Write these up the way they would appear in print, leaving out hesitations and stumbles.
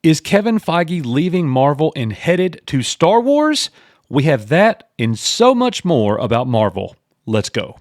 Is Kevin Feige leaving Marvel and headed to Star Wars? We have that and so much more about Marvel. Let's go.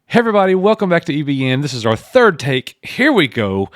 Hey everybody, welcome back to EBN. This is our third take. Here we go.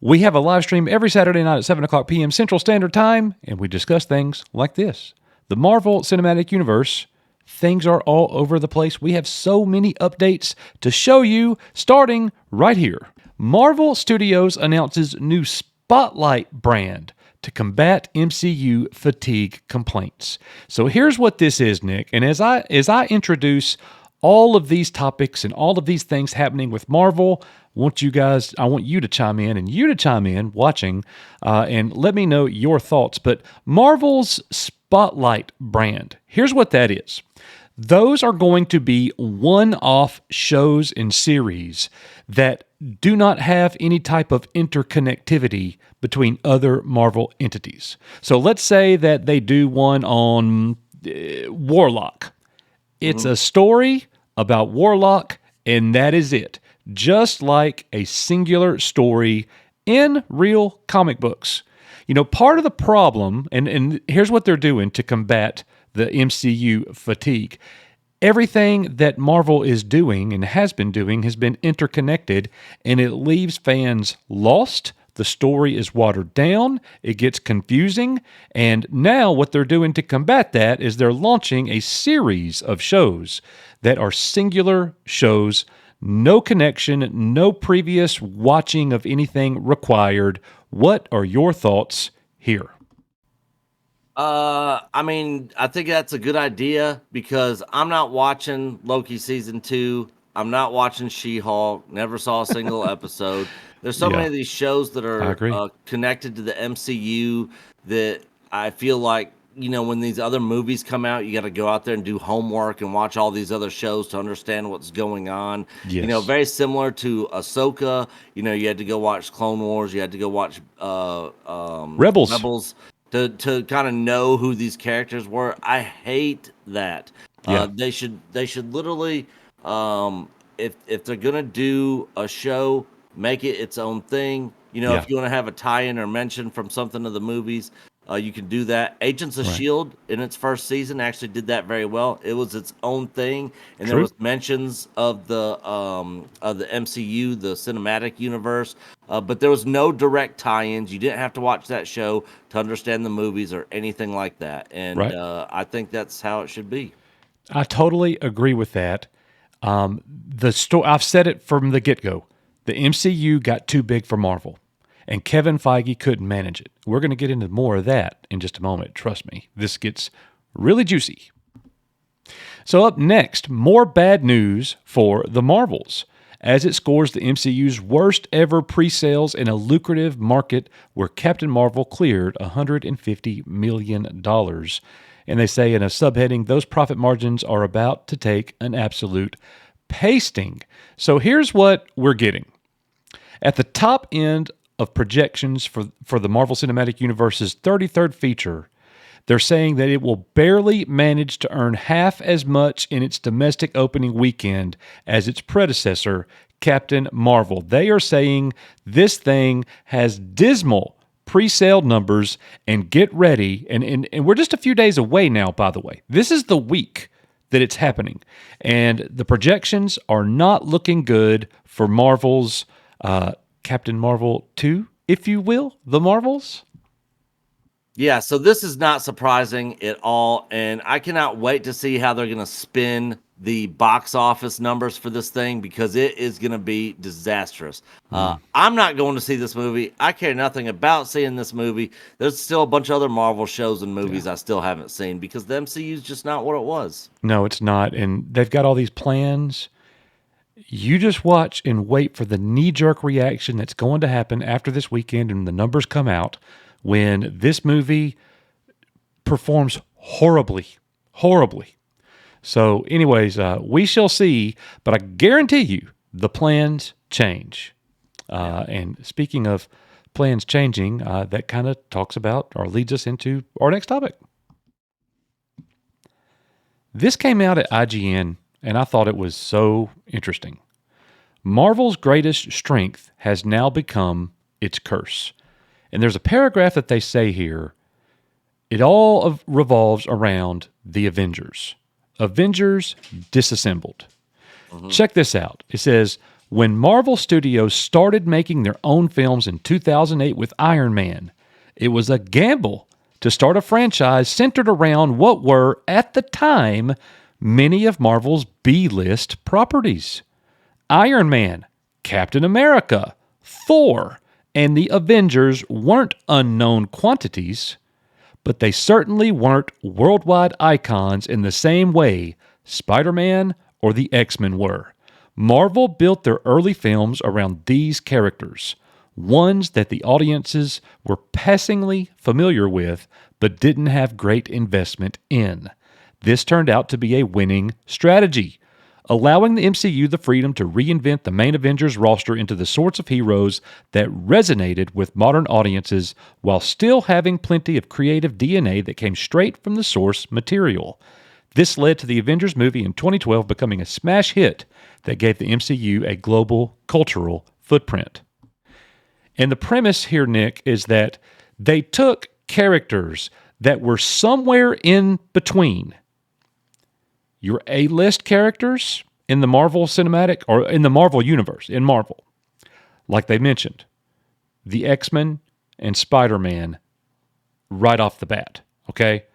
We have a live stream every Saturday night at 7 o'clock p.m. Central Standard Time, and we discuss things like this. The Marvel Cinematic Universe. Things are all over the place. We have so many updates to show you, starting right here. Marvel Studios announces new Spotlight brand to combat MCU fatigue complaints. So here's what this is, Nick. And as I introduce all of these topics and all of these things happening with Marvel, I want you to chime in and you to chime in watching and let me know your thoughts. But Marvel's Spotlight brand, here's what that is. Those are going to be one-off shows and series that do not have any type of interconnectivity between other Marvel entities. So let's say that they do one on Warlock. It's a story about Warlock, and that is it. Just like a singular story in real comic books. You know, part of the problem, and here's what they're doing to combat the MCU fatigue. Everything that Marvel is doing and has been doing has been interconnected, and it leaves fans lost. The story is watered down. It gets confusing. And now what they're doing to combat that is they're launching a series of shows that are singular shows, no connection, no previous watching of anything required. What are your thoughts here? I think that's a good idea because I'm not watching Loki season 2. I'm not watching She-Hulk. Never saw a single episode. There's so many of these shows that are connected to the MCU that I feel like, you know, when these other movies come out, you got to go out there and do homework and watch all these other shows to understand what's going on. Yes. You know, very similar to Ahsoka. You know, you had to go watch Clone Wars. You had to go watch Rebels. To kind of know who these characters were. I hate that. They should literally, if they're gonna do a show, make it its own thing. You know, if you want to have a tie-in or mention from something of the movies, you can do that. Agents of S.H.I.E.L.D. in its first season actually did that very well. It was its own thing, and there was mentions of the MCU, the cinematic universe, but there was no direct tie-ins. You didn't have to watch that show to understand the movies or anything like that, and I think that's how it should be. I totally agree with that. I've said it from the get-go. The MCU got too big for Marvel. And Kevin Feige couldn't manage it. We're going to get into more of that in just a moment. Trust me, this gets really juicy. So up next, more bad news for the Marvels, as it scores the MCU's worst ever pre-sales in a lucrative market where Captain Marvel cleared $150 million. And they say in a subheading, those profit margins are about to take an absolute pasting. So here's what we're getting. At the top end of projections for the Marvel Cinematic Universe's 33rd feature, they're saying that it will barely manage to earn half as much in its domestic opening weekend as its predecessor, Captain Marvel. They are saying this thing has dismal pre-sale numbers, and get ready. And we're just a few days away now, by the way. This is the week that it's happening. And the projections are not looking good for Marvel's Captain Marvel 2, if you will, the Marvels. Yeah, so this is not surprising at all, and I cannot wait to see how they're going to spin the box office numbers for this thing because it is going to be disastrous. I'm not going to see this movie. I care nothing about seeing this movie. There's still a bunch of other Marvel shows and movies I still haven't seen because the MCU is just not what it was. No, it's not, and they've got all these plans. You just watch and wait for the knee-jerk reaction that's going to happen after this weekend and the numbers come out when this movie performs horribly. So anyways, we shall see, but I guarantee you the plans change. And speaking of plans changing, that kind of talks about or leads us into our next topic. This came out at IGN, and I thought it was so interesting. Marvel's greatest strength has now become its curse. And there's a paragraph that they say here. It all revolves around the Avengers. Avengers disassembled. Check this out. It says, when Marvel Studios started making their own films in 2008 with Iron Man, it was a gamble to start a franchise centered around what were, at the time, many of Marvel's B-list properties. Iron Man, Captain America, Thor, and the Avengers weren't unknown quantities, but they certainly weren't worldwide icons in the same way Spider-Man or the X-Men were. Marvel built their early films around these characters, ones that the audiences were passingly familiar with but didn't have great investment in. This turned out to be a winning strategy, allowing the MCU the freedom to reinvent the main Avengers roster into the sorts of heroes that resonated with modern audiences while still having plenty of creative DNA that came straight from the source material. This led to the Avengers movie in 2012 becoming a smash hit that gave the MCU a global cultural footprint. And the premise here, Nick, is that they took characters that were somewhere in between your A-list characters in the Marvel cinematic or in the Marvel universe, in Marvel, like they mentioned, the X-Men and Spider-Man right off the bat, okay?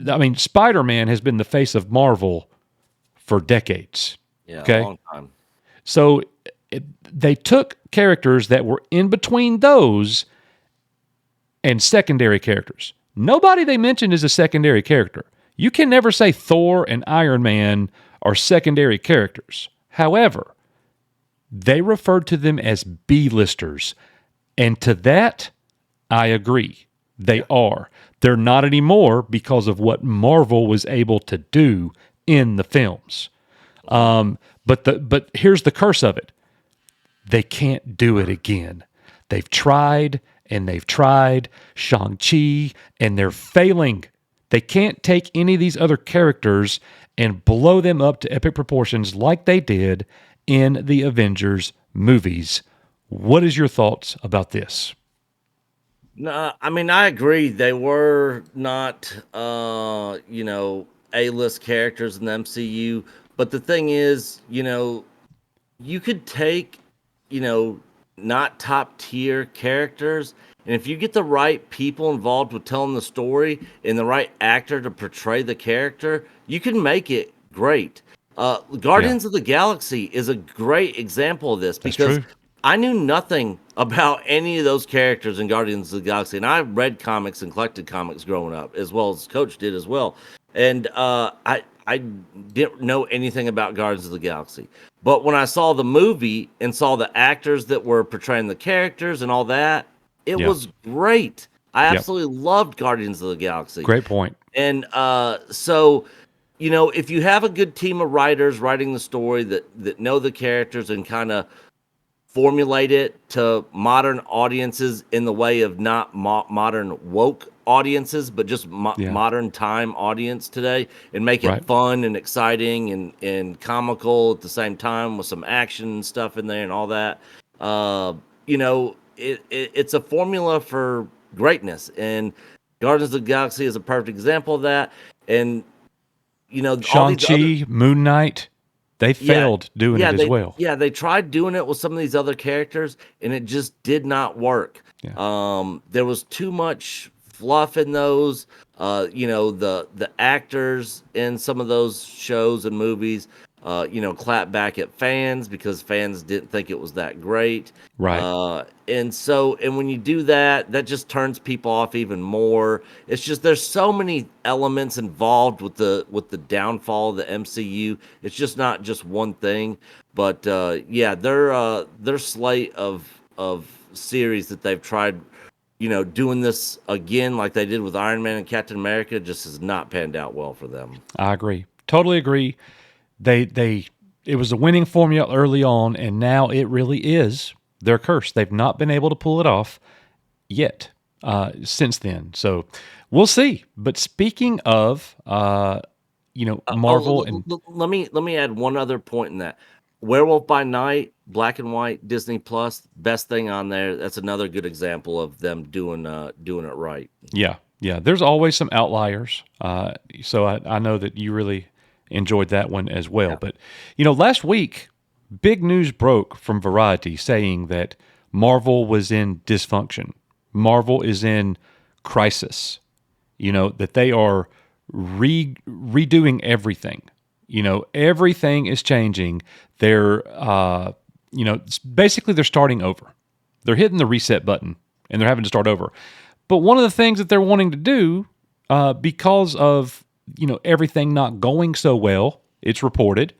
I mean, Spider-Man has been the face of Marvel for decades. Yeah, okay? A long time. So they took characters that were in between those and secondary characters. Nobody they mentioned is a secondary character. You can never say Thor and Iron Man are secondary characters. However, they referred to them as B-listers. And to that, I agree. They are. They're not anymore because of what Marvel was able to do in the films. But here's the curse of it. They can't do it again. They've tried and they've tried. Shang-Chi, and they're failing. They can't take any of these other characters and blow them up to epic proportions like they did in the Avengers movies. What is your thoughts about this? No, I mean, I agree. They were not, A-list characters in the MCU. But the thing is, you could take, not top tier characters, and if you get the right people involved with telling the story and the right actor to portray the character, you can make it great. Guardians of the Galaxy is a great example of this because I knew nothing about any of those characters in Guardians of the Galaxy, and I read comics and collected comics growing up, as well as Coach did as well. And I didn't know anything about Guardians of the Galaxy. But when I saw the movie and saw the actors that were portraying the characters and all that, it was great. I absolutely loved Guardians of the Galaxy. Great point. And so, if you have a good team of writers writing the story that know the characters and kind of formulate it to modern audiences in the way of not modern woke audiences, but just modern time audience today, and make it fun and exciting and comical at the same time with some action and stuff in there and all that. It's a formula for greatness, and Guardians of the Galaxy is a perfect example of that. And Shang-Chi, Moon Knight, they failed doing it as well. Yeah, they tried doing it with some of these other characters, and it just did not work. There was too much fluff in those. The actors in some of those shows and movies, clap back at fans because fans didn't think it was that great. Right. And when you do that, that just turns people off even more. It's just there's so many elements involved with the downfall of the MCU. It's just not just one thing. But their slate of series that they've tried, doing this again like they did with Iron Man and Captain America just has not panned out well for them. I agree. Totally agree. It was a winning formula early on, and now it really is their curse. They've not been able to pull it off yet since then. So we'll see. But speaking of, Marvel let me add one other point in that. Werewolf by Night, black and white, Disney Plus, best thing on there. That's another good example of them doing it right. Yeah. Yeah. There's always some outliers. So I know that you really enjoyed that one as well. Yeah. But, last week, big news broke from Variety saying that Marvel was in dysfunction. Marvel is in crisis. That they are redoing everything. Everything is changing. They're, basically they're starting over. They're hitting the reset button and they're having to start over. But one of the things that they're wanting to do, because of, everything not going so well, it's reported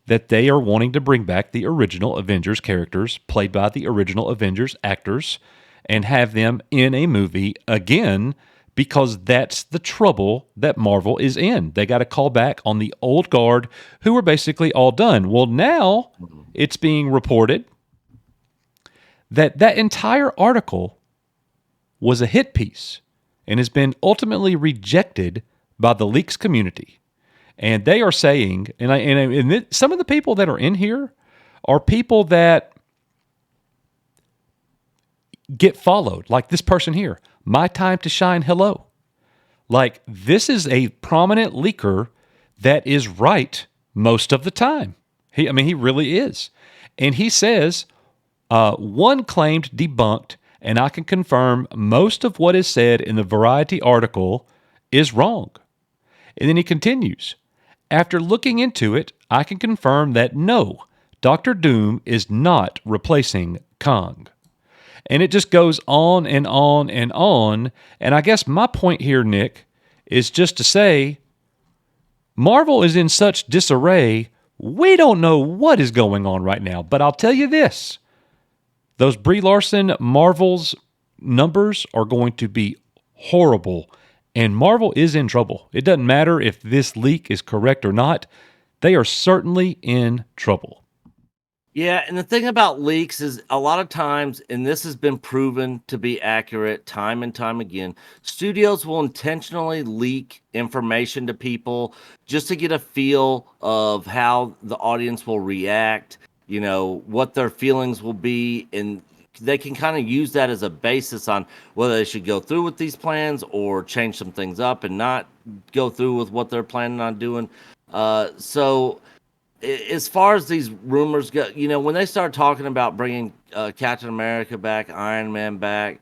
that they are wanting to bring back the original Avengers characters played by the original Avengers actors and have them in a movie again, because that's the trouble that Marvel is in. They got to call back on the old guard who are basically all done. Well, now it's being reported that entire article was a hit piece and has been ultimately rejected by the leaks community. And they are saying, some of the people that are in here are people that get followed, like this person here. My Time to Shine, hello. Like, this is a prominent leaker that is right most of the time. He really is. And he says, one claimed debunked, and I can confirm most of what is said in the Variety article is wrong. And then he continues, after looking into it, I can confirm that no, Dr. Doom is not replacing Kang. And it just goes on and on and on. And I guess my point here, Nick, is just to say Marvel is in such disarray, we don't know what is going on right now. But I'll tell you this, those Brie Larson Marvel's numbers are going to be horrible. And Marvel is in trouble. It doesn't matter if this leak is correct or not. They are certainly in trouble. Yeah, and the thing about leaks is a lot of times, and this has been proven to be accurate time and time again, studios will intentionally leak information to people just to get a feel of how the audience will react, what their feelings will be, and they can kind of use that as a basis on whether they should go through with these plans or change some things up and not go through with what they're planning on doing. So as far as these rumors go, when they start talking about bringing Captain America back, Iron Man back,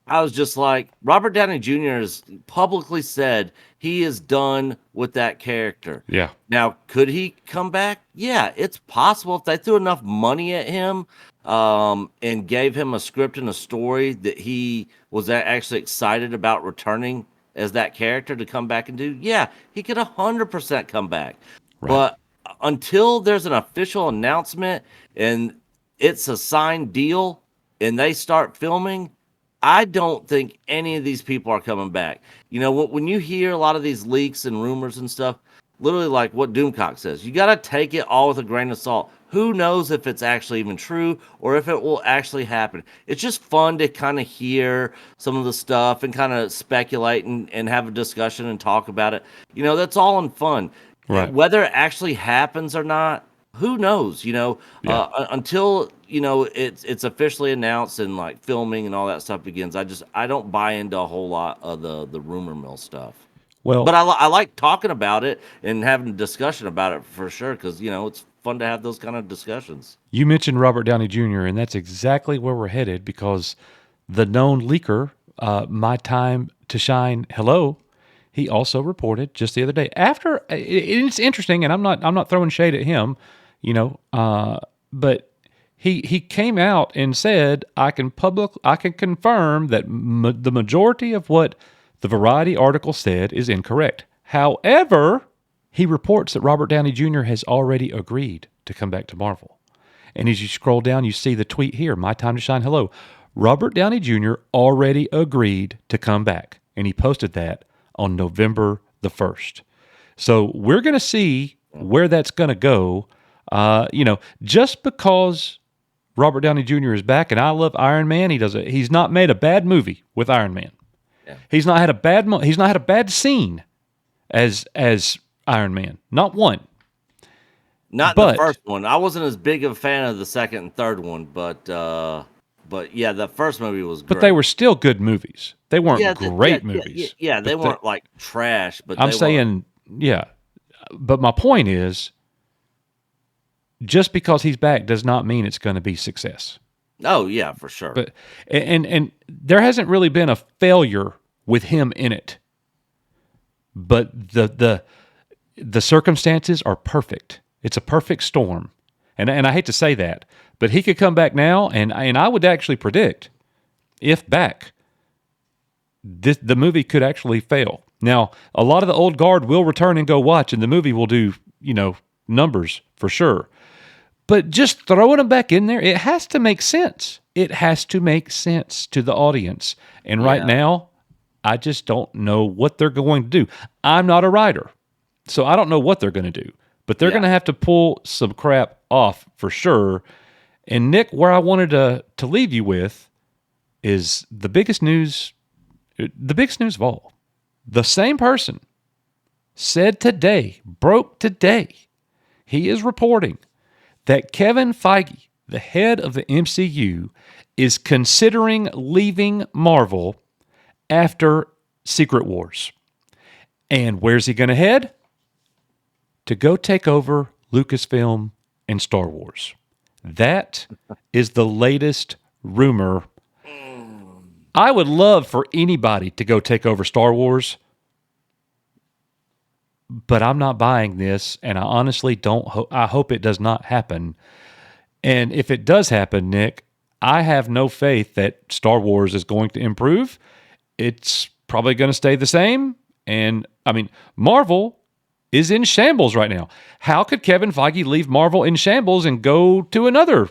I was just like, Robert Downey Jr. has publicly said he is done with that character. Yeah. Now, could he come back? Yeah, it's possible if they threw enough money at him and gave him a script and a story that he was actually excited about returning as that character to come back and do. Yeah, he could 100% come back. Right. But until there's an official announcement and it's a signed deal and they start filming, I don't think any of these people are coming back. When you hear a lot of these leaks and rumors and stuff, literally like what Doomcock says, you got to take it all with a grain of salt. Who knows if it's actually even true or if it will actually happen? It's just fun to kind of hear some of the stuff and kind of speculate and have a discussion and talk about it. That's all in fun. Right. Whether it actually happens or not, who knows? Until it's officially announced and like filming and all that stuff begins. I don't buy into a whole lot of the rumor mill stuff. Well, but I like talking about it and having a discussion about it for sure, because it's fun to have those kind of discussions. You mentioned Robert Downey Jr., and that's exactly where we're headed, because the known leaker, My Time to Shine, hello. He also reported just the other day after. It's interesting, and I'm not throwing shade at him, but he came out and said, I can confirm that the majority of what the Variety article said is incorrect. However, he reports that Robert Downey Jr. has already agreed to come back to Marvel. And as you scroll down, you see the tweet here, My Time to Shine, hello. Robert Downey Jr. already agreed to come back, and he posted that on November the 1st. So we're going to see where that's going to go. Just because Robert Downey Jr. is back, and I love Iron Man, he's not made a bad movie with Iron Man. Yeah. He's not had a bad scene as Iron Man. Not one. Not the But first one. I wasn't as big of a fan of the second and third one, but yeah, the first movie was they great. were still good movies. They weren't great movies. They But weren't like trash, but I'm they weren't. saying, yeah. But my point is, just because he's back does not mean it's going to be success. Oh yeah, for sure. But and there hasn't really been a failure with him in it. But the circumstances are perfect. It's a perfect storm. And I hate to say that, but he could come back now, and I would actually predict, if back, the movie could actually fail. Now, a lot of the old guard will return and go watch, and the movie will do, numbers for sure. But just throwing them back in there, it has to make sense. It has to make sense to the audience. And right now, I just don't know what they're going to do. I'm not a writer, so I don't know what they're going to do. But they're going to have to pull some crap off for sure. And Nick, where I wanted to leave you with is the biggest news of all. The same person broke today, he is reporting that Kevin Feige, the head of the MCU, is considering leaving Marvel after Secret Wars. And where's he going to head? To go take over Lucasfilm and Star Wars. That is the latest rumor. I would love for anybody to go take over Star Wars, but I'm not buying this, and I honestly don't. I hope it does not happen. And if it does happen, Nick, I have no faith that Star Wars is going to improve. It's probably going to stay the same. And I mean, Marvel is in shambles right now. How could Kevin Feige leave Marvel in shambles and go to another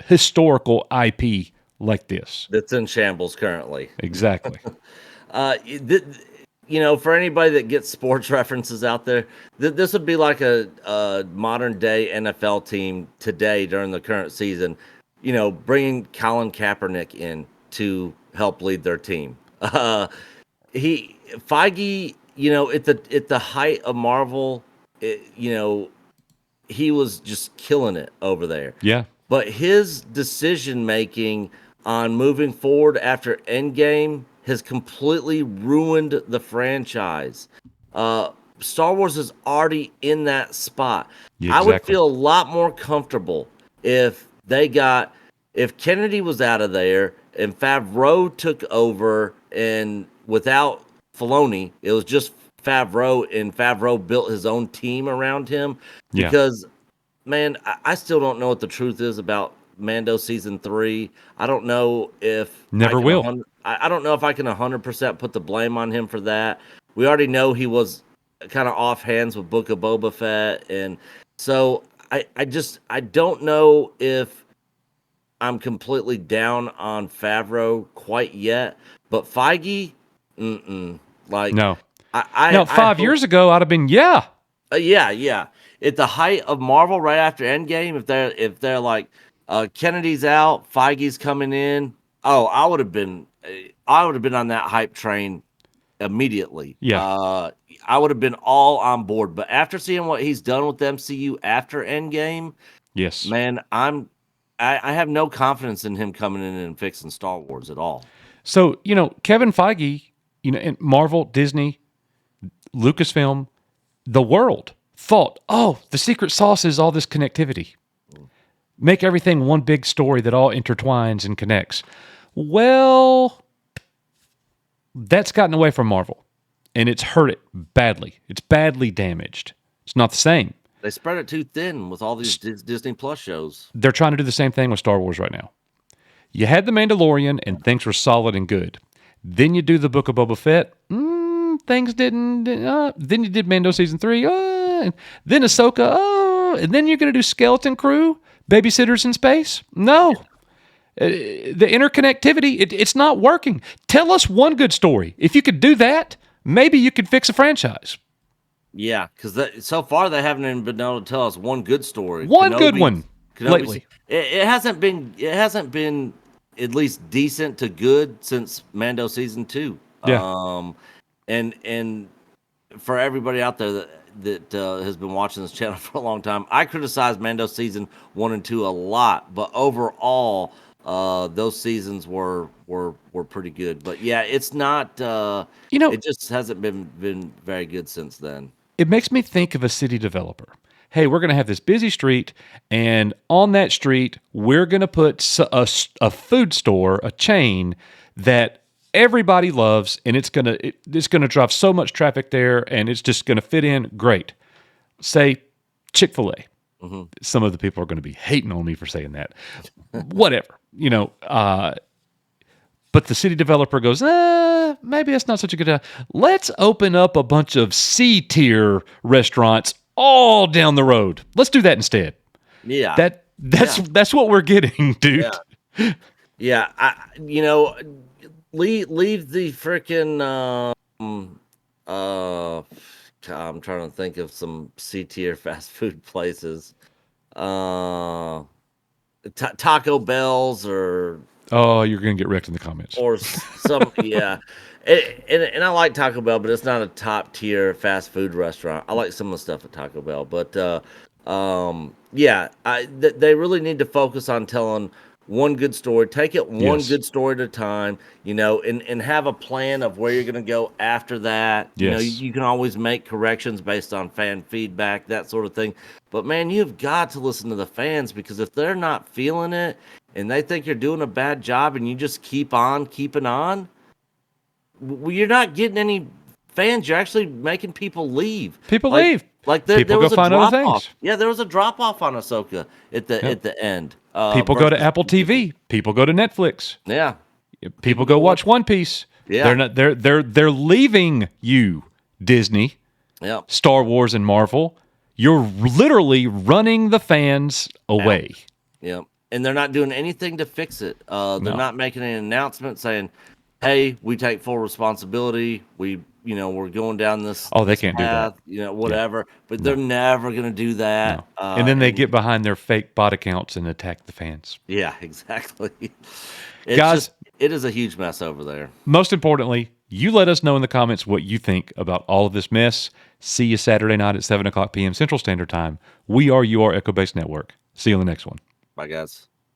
historical IP like this? That's in shambles currently. Exactly. For anybody that gets sports references out there, this would be like a modern day NFL team today during the current season, bringing Colin Kaepernick in to help lead their team. Feige, at the height of Marvel, he was just killing it over there. Yeah. But his decision making on moving forward after Endgame has completely ruined the franchise. Star Wars is already in that spot. Yeah, I would exactly. feel a lot more comfortable if Kennedy was out of there and Favreau took over, and without Filoni, it was just Favreau, and Favreau built his own team around him. Yeah. Because, man, I still don't know what the truth is about Mando season 3. I don't know if Never will. I don't know if I can 100% put the blame on him for that. We already know he was kind of off hands with Book of Boba Fett, and so I don't know if I'm completely down on Favreau quite yet. But Feige, like no. I 5 years ago, I'd have been yeah. Yeah. At the height of Marvel, right after Endgame, if they're like Kennedy's out, Feige's coming in. Oh, I would have been on that hype train immediately. Yeah. I would have been all on board. But after seeing what he's done with the MCU after Endgame, yes, man, I have no confidence in him coming in and fixing Star Wars at all. So, Kevin Feige, in Marvel, Disney, Lucasfilm, the world thought, oh, the secret sauce is all this connectivity. Make everything one big story that all intertwines and connects. Well, that's gotten away from Marvel, and it's hurt it badly. It's badly damaged. It's not the same. They spread it too thin with all these Disney Plus shows. They're trying to do the same thing with Star Wars right now. You had The Mandalorian, and things were solid and good. Then you do the Book of Boba Fett. Things didn't. Then you did Mando Season 3. And then Ahsoka. And then you're going to do Skeleton Crew, Babysitters in Space. No. The interconnectivity, it's not working. Tell us one good story. If you could do that, maybe you could fix a franchise. Yeah, because so far they haven't even been able to tell us one good story. Good one lately. It hasn't been at least decent to good since Mando season 2. Yeah. And for everybody out there, that has been watching this channel for a long time, I criticize Mando season 1 and 2 a lot, but overall, those seasons were pretty good. But yeah, it's not. It just hasn't been very good since then. It makes me think of a city developer. Hey, we're going to have this busy street, and on that street, we're going to put a food store, a chain that everybody loves, and it's going to drive so much traffic there, and it's just going to fit in great. Say Chick-fil-A. Mm-hmm. Some of the people are going to be hating on me for saying that. Whatever, but the city developer goes, maybe that's not such a good idea. Let's open up a bunch of C-tier restaurants all down the road. Let's do that instead. Yeah. That's what we're getting, dude. Yeah. Leave the freaking I'm trying to think of some C-tier fast food places. Taco Bells or... Oh, you're going to get wrecked in the comments. Or some, yeah. And I like Taco Bell, but it's not a top tier fast food restaurant. I like some of the stuff at Taco Bell, but they really need to focus on telling one good story. Take it one good story at a time, and have a plan of where you're going to go after that. Yes. You can always make corrections based on fan feedback, that sort of thing. But man, you've got to listen to the fans, because if they're not feeling it and they think you're doing a bad job and you just keep on keeping on, well, you're not getting any fans. You're actually making people leave. People leave. Like people there was go a find other drop off. things. Yeah, there was a drop off on Ahsoka at the end. People go to Apple TV. People go to Netflix. Yeah. People go watch One Piece. Yeah. They're leaving you, Disney. Yeah. Star Wars and Marvel. You're literally running the fans away. Yeah. And they're not doing anything to fix it. They're not making an announcement saying, "Hey, we take full responsibility. We're going down this. They can't path, do that. Whatever." Yeah. But they're never going to do that. No. And then they get behind their fake bot accounts and attack the fans. Yeah, exactly. Guys, it is a huge mess over there. Most importantly, you let us know in the comments what you think about all of this mess. See you Saturday night at 7 o'clock p.m. Central Standard Time. We are your Echo Base Network. See you on the next one. Bye, guys.